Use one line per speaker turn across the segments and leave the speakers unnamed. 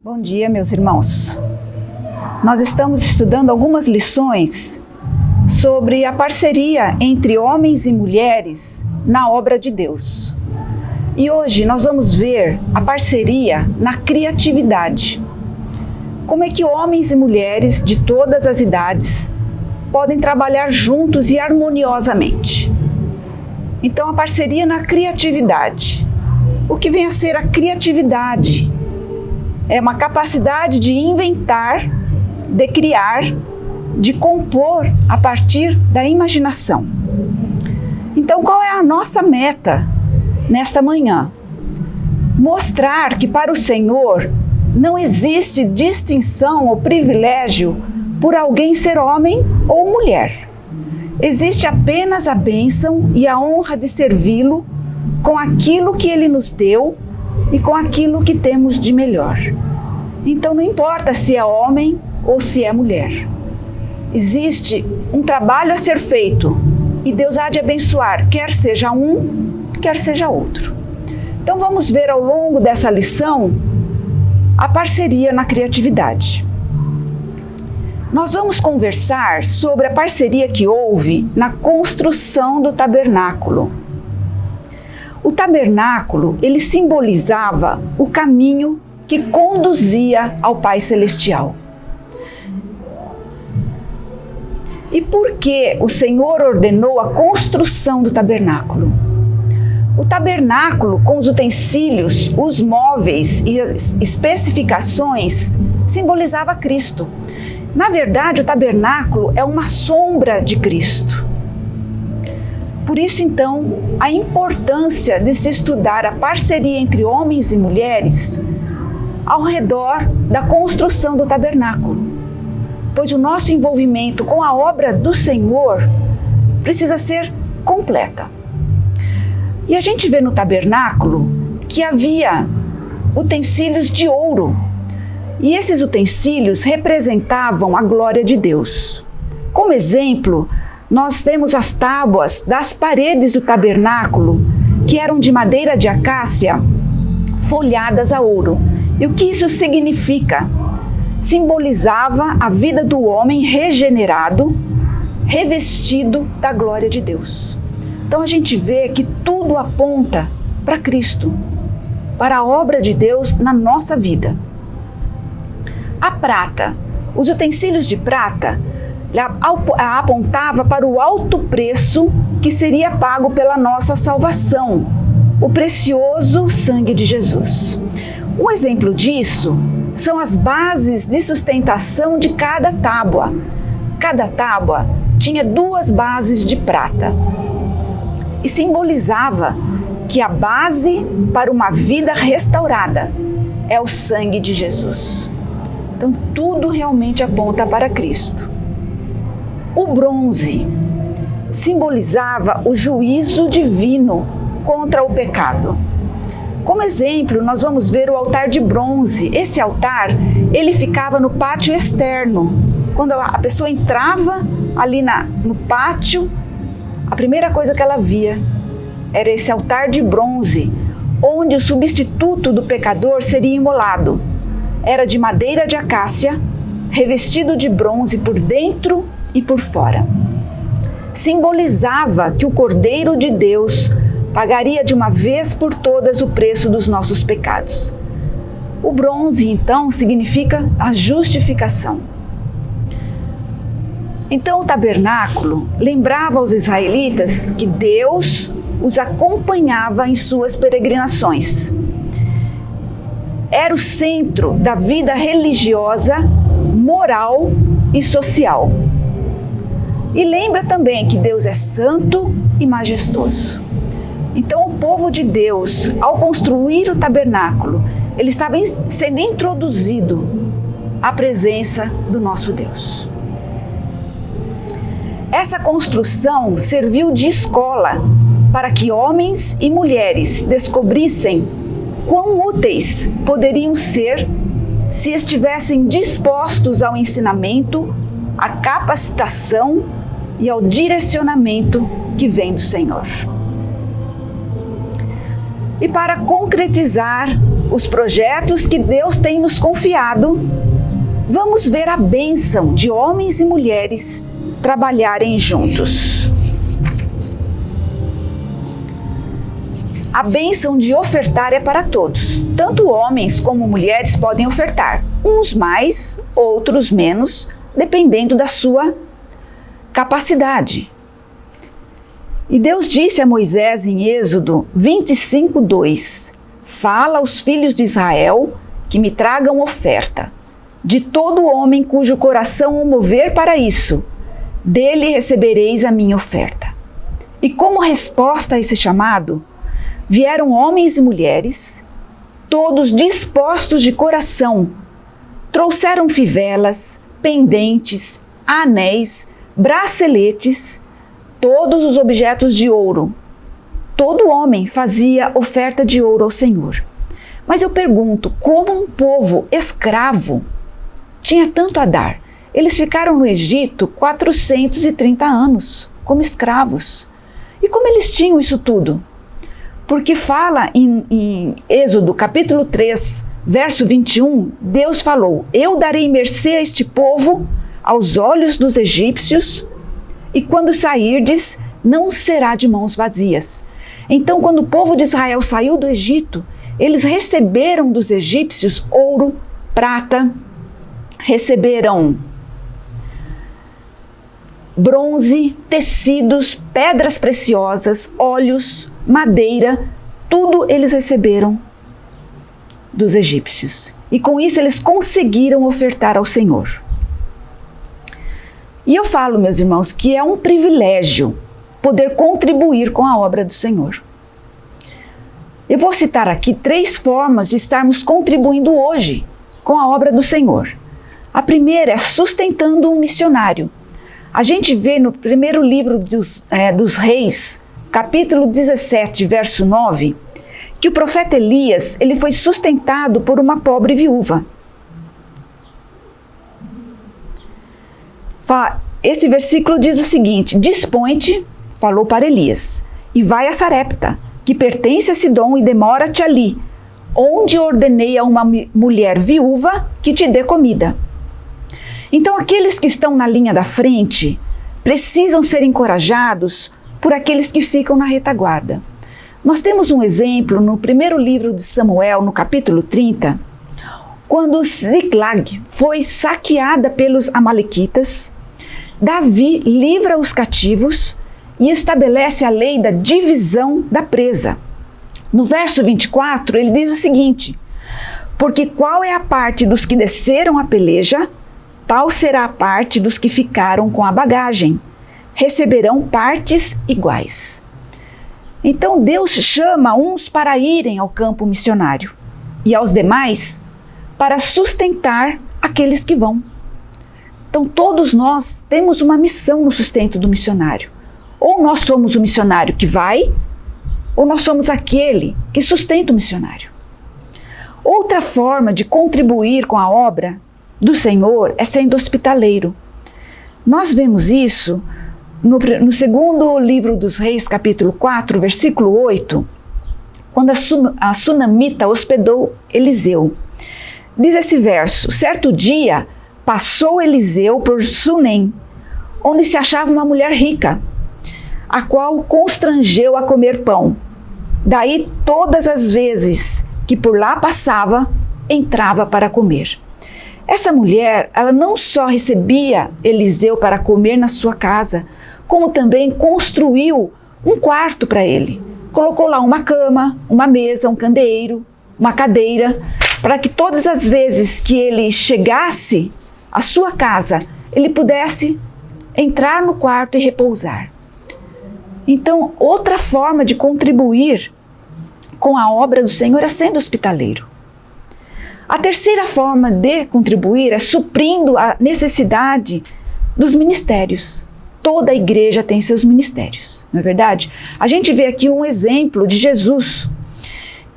Bom dia, meus irmãos. Nós estamos estudando algumas lições sobre a parceria entre homens e mulheres na obra de Deus. E hoje nós vamos ver a parceria na criatividade. Como é que homens e mulheres de todas as idades podem trabalhar juntos e harmoniosamente? Então, a parceria na criatividade. O que vem a ser a criatividade? É uma capacidade de inventar, de criar, de compor a partir da imaginação. Então, qual é a nossa meta nesta manhã? Mostrar que para o Senhor não existe distinção ou privilégio por alguém ser homem ou mulher. Existe apenas a bênção e a honra de servi-lo com aquilo que Ele nos deu e com aquilo que temos de melhor. Então não importa se é homem ou se é mulher. Existe um trabalho a ser feito e Deus há de abençoar, quer seja um, quer seja outro. Então vamos ver ao longo dessa lição a parceria na criatividade. Nós vamos conversar sobre a parceria que houve na construção do tabernáculo. O tabernáculo, ele simbolizava o caminho que conduzia ao Pai Celestial. E por que o Senhor ordenou a construção do tabernáculo? O tabernáculo, com os utensílios, os móveis e as especificações, simbolizava Cristo. Na verdade, o tabernáculo é uma sombra de Cristo. Por isso, então, a importância de se estudar a parceria entre homens e mulheres ao redor da construção do tabernáculo, pois o nosso envolvimento com a obra do Senhor precisa ser completa. E a gente vê no tabernáculo que havia utensílios de ouro, e esses utensílios representavam a glória de Deus. Como exemplo, nós temos as tábuas das paredes do tabernáculo, que eram de madeira de acácia, folhadas a ouro. E o que isso significa? Simbolizava a vida do homem regenerado, revestido da glória de Deus. Então a gente vê que tudo aponta para Cristo, para a obra de Deus na nossa vida. A prata, os utensílios de prata, apontava para o alto preço que seria pago pela nossa salvação, o precioso sangue de Jesus. Um exemplo disso são as bases de sustentação de cada tábua. Cada tábua tinha 2 bases de prata e simbolizava que a base para uma vida restaurada é o sangue de Jesus. Então tudo realmente aponta para Cristo. O bronze simbolizava o juízo divino contra o pecado. Como exemplo, nós vamos ver o altar de bronze. Esse altar, ele ficava no pátio externo. Quando a pessoa entrava ali no pátio, a primeira coisa que ela via era esse altar de bronze, onde o substituto do pecador seria imolado. Era de madeira de acácia, revestido de bronze por dentro e por fora. Simbolizava que o Cordeiro de Deus pagaria de uma vez por todas o preço dos nossos pecados. O bronze, então, significa a justificação. Então, o tabernáculo lembrava aos israelitas que Deus os acompanhava em suas peregrinações. Era o centro da vida religiosa, moral e social. E lembra também que Deus é santo e majestoso. Então o povo de Deus, ao construir o tabernáculo, ele estava sendo introduzido à presença do nosso Deus. Essa construção serviu de escola para que homens e mulheres descobrissem quão úteis poderiam ser se estivessem dispostos ao ensinamento, à capacitação e ao direcionamento que vem do Senhor. E para concretizar os projetos que Deus tem nos confiado, vamos ver a bênção de homens e mulheres trabalharem juntos. A bênção de ofertar é para todos. Tanto homens como mulheres podem ofertar, uns mais, outros menos, dependendo da sua capacidade. E Deus disse a Moisés em Êxodo 25:2: Fala aos filhos de Israel que me tragam oferta. De todo homem cujo coração o mover para isso, dele recebereis a minha oferta. E como resposta a esse chamado, vieram homens e mulheres, todos dispostos de coração. Trouxeram fivelas, pendentes, anéis, braceletes, todos os objetos de ouro. Todo homem fazia oferta de ouro ao Senhor. Mas eu pergunto, como um povo escravo tinha tanto a dar? Eles ficaram no Egito 430 anos como escravos. E como eles tinham isso tudo? Porque fala em Êxodo capítulo 3, verso 21, Deus falou: Eu darei mercê a este povo aos olhos dos egípcios, e quando sairdes, não será de mãos vazias. Então, quando o povo de Israel saiu do Egito, eles receberam dos egípcios ouro, prata, receberam bronze, tecidos, pedras preciosas, óleos, madeira, tudo eles receberam dos egípcios. E com isso eles conseguiram ofertar ao Senhor. E eu falo, meus irmãos, que é um privilégio poder contribuir com a obra do Senhor. Eu vou citar aqui 3 formas de estarmos contribuindo hoje com a obra do Senhor. A primeira é sustentando um missionário. A gente vê no primeiro livro dos Reis, capítulo 17, verso 9, que o profeta Elias ele foi sustentado por uma pobre viúva. Esse versículo diz o seguinte: Dispõe-te, falou para Elias, e vai a Sarepta, que pertence a Sidom, e demora-te ali, onde ordenei a uma mulher viúva que te dê comida. Então, aqueles que estão na linha da frente precisam ser encorajados por aqueles que ficam na retaguarda. Nós temos um exemplo no primeiro livro de Samuel, no capítulo 30, quando Ziklag foi saqueada pelos amalequitas. Davi livra os cativos e estabelece a lei da divisão da presa. No verso 24, ele diz o seguinte: Porque qual é a parte dos que desceram a peleja, tal será a parte dos que ficaram com a bagagem. Receberão partes iguais. Então Deus chama uns para irem ao campo missionário e aos demais para sustentar aqueles que vão. Então todos nós temos uma missão no sustento do missionário. Ou nós somos o missionário que vai, ou nós somos aquele que sustenta o missionário. Outra forma de contribuir com a obra do Senhor é sendo hospitaleiro. Nós vemos isso no segundo livro dos Reis, capítulo 4, versículo 8, quando a sunamita hospedou Eliseu. Diz esse verso: Certo dia passou Eliseu por Sunem, onde se achava uma mulher rica, a qual constrangeu a comer pão. Daí todas as vezes que por lá passava, entrava para comer. Essa mulher, ela não só recebia Eliseu para comer na sua casa, como também construiu um quarto para ele. Colocou lá uma cama, uma mesa, um candeeiro, uma cadeira, para que todas as vezes que ele chegasse à sua casa, ele pudesse entrar no quarto e repousar. Então, outra forma de contribuir com a obra do Senhor é sendo hospitaleiro. A terceira forma de contribuir é suprindo a necessidade dos ministérios. Toda a igreja tem seus ministérios, não é verdade? A gente vê aqui um exemplo de Jesus,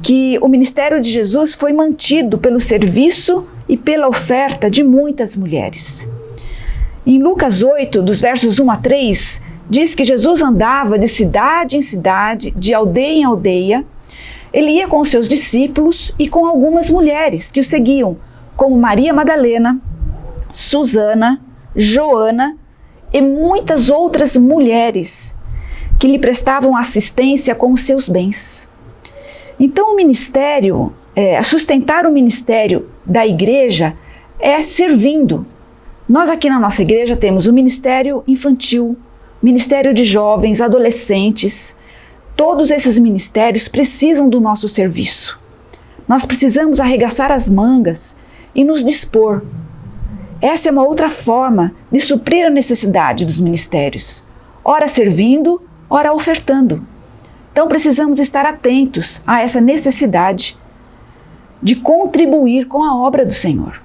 que o ministério de Jesus foi mantido pelo serviço e pela oferta de muitas mulheres. Em Lucas 8, dos versos 1 a 3, diz que Jesus andava de cidade em cidade, de aldeia em aldeia, ele ia com os seus discípulos e com algumas mulheres que o seguiam, como Maria Madalena, Susana, Joana e muitas outras mulheres que lhe prestavam assistência com os seus bens. Então, sustentar o ministério da igreja é servindo. Nós aqui na nossa igreja temos o ministério infantil, ministério de jovens, adolescentes. Todos esses ministérios precisam do nosso serviço. Nós precisamos arregaçar as mangas e nos dispor. Essa é uma outra forma de suprir a necessidade dos ministérios, ora servindo, ora ofertando. Então precisamos estar atentos a essa necessidade de contribuir com a obra do Senhor.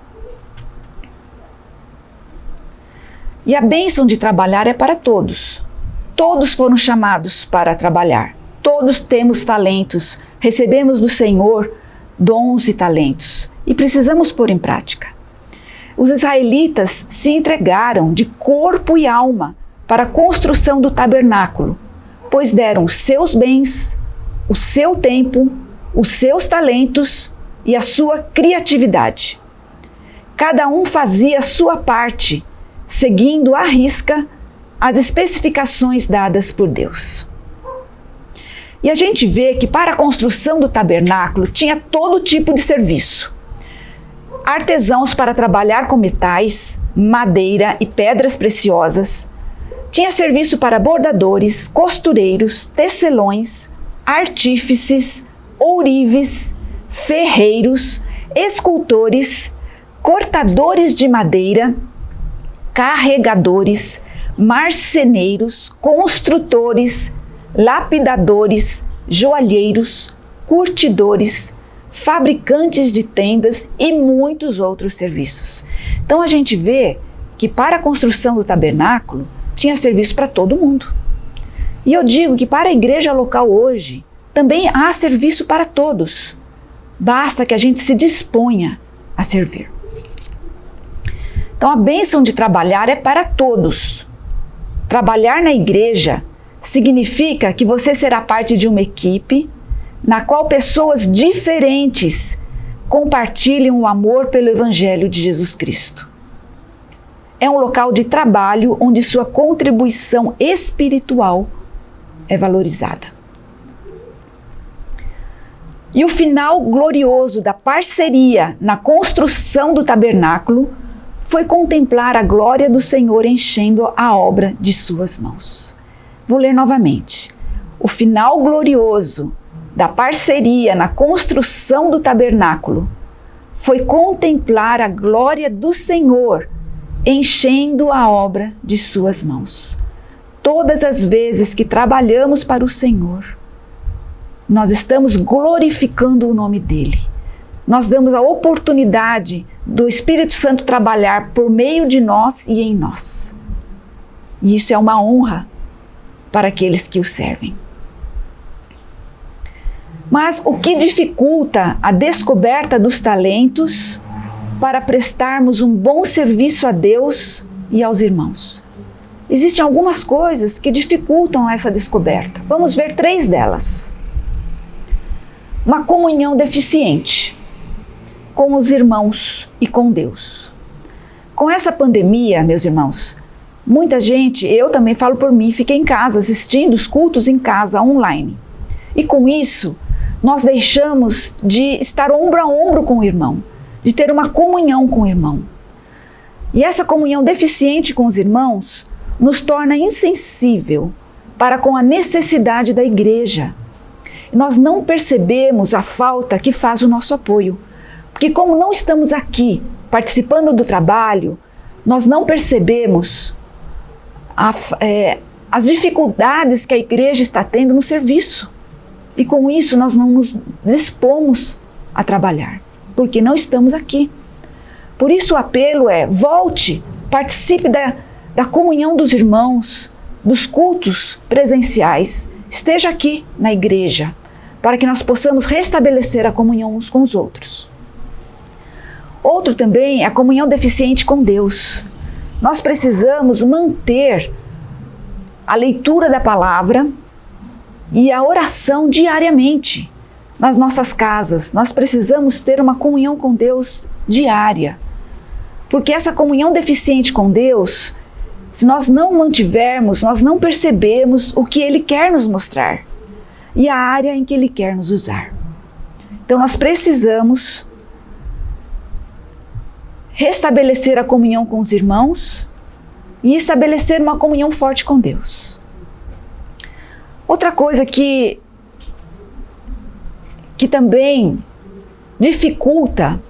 E a bênção de trabalhar é para todos. Todos foram chamados para trabalhar. Todos temos talentos, recebemos do Senhor dons e talentos e precisamos pôr em prática. Os israelitas se entregaram de corpo e alma para a construção do tabernáculo, pois deram os seus bens, o seu tempo, os seus talentos e a sua criatividade. Cada um fazia a sua parte, seguindo à risca as especificações dadas por Deus. E a gente vê que para a construção do tabernáculo tinha todo tipo de serviço. Artesãos para trabalhar com metais, madeira e pedras preciosas. Tinha serviço para bordadores, costureiros, tecelões, artífices, ourives, ferreiros, escultores, cortadores de madeira, carregadores, marceneiros, construtores, lapidadores, joalheiros, curtidores, fabricantes de tendas e muitos outros serviços. Então a gente vê que para a construção do tabernáculo tinha serviço para todo mundo. E eu digo que para a igreja local hoje também há serviço para todos. Basta que a gente se disponha a servir. Então a bênção de trabalhar é para todos. Trabalhar na igreja significa que você será parte de uma equipe na qual pessoas diferentes compartilham o amor pelo Evangelho de Jesus Cristo. É um local de trabalho onde sua contribuição espiritual é valorizada. E o final glorioso da parceria na construção do tabernáculo foi contemplar a glória do Senhor enchendo a obra de suas mãos. Vou ler novamente. O final glorioso da parceria na construção do tabernáculo foi contemplar a glória do Senhor enchendo a obra de suas mãos. Todas as vezes que trabalhamos para o Senhor, nós estamos glorificando o nome dEle. Nós damos a oportunidade do Espírito Santo trabalhar por meio de nós e em nós. E isso é uma honra para aqueles que o servem. Mas o que dificulta a descoberta dos talentos para prestarmos um bom serviço a Deus e aos irmãos? Existem algumas coisas que dificultam essa descoberta. Vamos ver 3 delas. Uma comunhão deficiente com os irmãos e com Deus. Com essa pandemia, meus irmãos, muita gente, eu também falo por mim, fiquei em casa assistindo os cultos em casa, online. E com isso, nós deixamos de estar ombro a ombro com o irmão, de ter uma comunhão com o irmão. E essa comunhão deficiente com os irmãos nos torna insensível para com a necessidade da igreja. Nós não percebemos a falta que faz o nosso apoio, porque como não estamos aqui participando do trabalho, nós não percebemos as dificuldades que a igreja está tendo no serviço. E com isso nós não nos dispomos a trabalhar, porque não estamos aqui. Por isso o apelo é: volte, participe da comunhão dos irmãos, dos cultos presenciais, esteja aqui na igreja, para que nós possamos restabelecer a comunhão uns com os outros. Outro também é a comunhão deficiente com Deus. Nós precisamos manter a leitura da palavra e a oração diariamente. nas nossas casas, nós precisamos ter uma comunhão com Deus diária. Porque essa comunhão deficiente com Deus, se nós não mantivermos, nós não percebemos o que Ele quer nos mostrar e a área em que Ele quer nos usar. Então nós precisamos restabelecer a comunhão com os irmãos e estabelecer uma comunhão forte com Deus. Outra coisa que também dificulta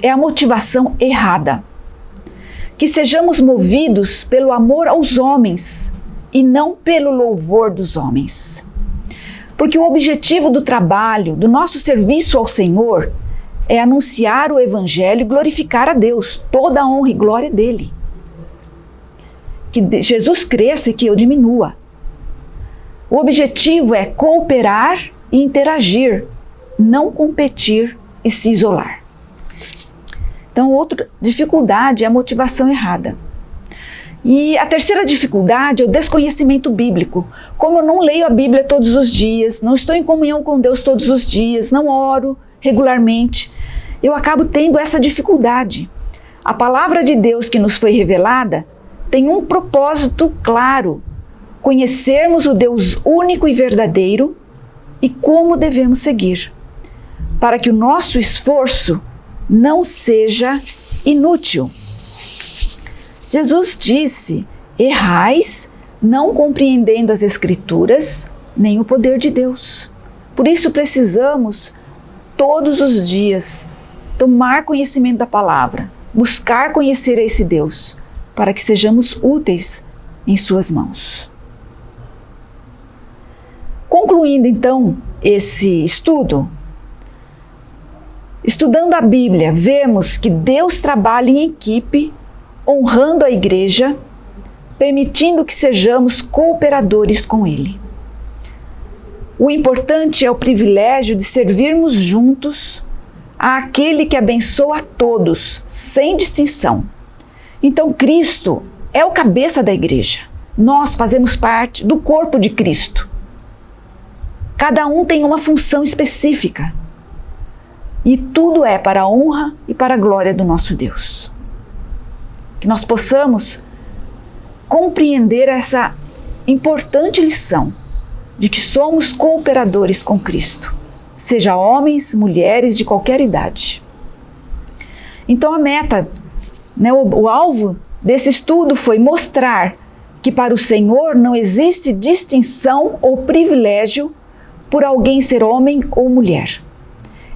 é a motivação errada. Que sejamos movidos pelo amor aos homens e não pelo louvor dos homens. Porque o objetivo do trabalho, do nosso serviço ao Senhor, é anunciar o Evangelho e glorificar a Deus, toda a honra e glória dele. Que Jesus cresça e que eu diminua. O objetivo é cooperar e interagir, não competir e se isolar. Então, outra dificuldade é a motivação errada. E a terceira dificuldade é o desconhecimento bíblico. Como eu não leio a Bíblia todos os dias, não estou em comunhão com Deus todos os dias, não oro regularmente, eu acabo tendo essa dificuldade. A palavra de Deus que nos foi revelada tem um propósito claro: conhecermos o Deus único e verdadeiro e como devemos seguir, para que o nosso esforço não seja inútil. Jesus disse: errais, não compreendendo as Escrituras, nem o poder de Deus. Por isso precisamos, todos os dias, tomar conhecimento da palavra, buscar conhecer esse Deus, para que sejamos úteis em suas mãos. Concluindo então esse estudo, estudando a Bíblia, vemos que Deus trabalha em equipe, honrando a igreja, permitindo que sejamos cooperadores com Ele. O importante é o privilégio de servirmos juntos àquele que abençoa a todos, sem distinção. Então, Cristo é o cabeça da igreja. Nós fazemos parte do corpo de Cristo. Cada um tem uma função específica. E tudo é para a honra e para a glória do nosso Deus. Que nós possamos compreender essa importante lição de que somos cooperadores com Cristo, seja homens, mulheres de qualquer idade. Então a meta, o alvo desse estudo foi mostrar que para o Senhor não existe distinção ou privilégio por alguém ser homem ou mulher.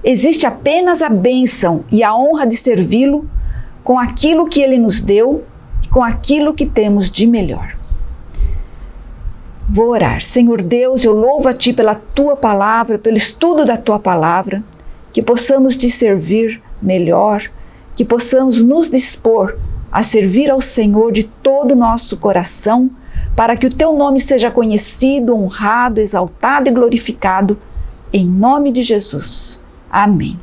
Existe apenas a bênção e a honra de servi-lo com aquilo que Ele nos deu e com aquilo que temos de melhor. Vou orar. Senhor Deus, eu louvo a Ti pela Tua palavra, pelo estudo da Tua palavra, que possamos Te servir melhor, que possamos nos dispor a servir ao Senhor de todo o nosso coração, para que o Teu nome seja conhecido, honrado, exaltado e glorificado, em nome de Jesus. Amém.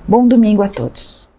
Bom domingo a todos.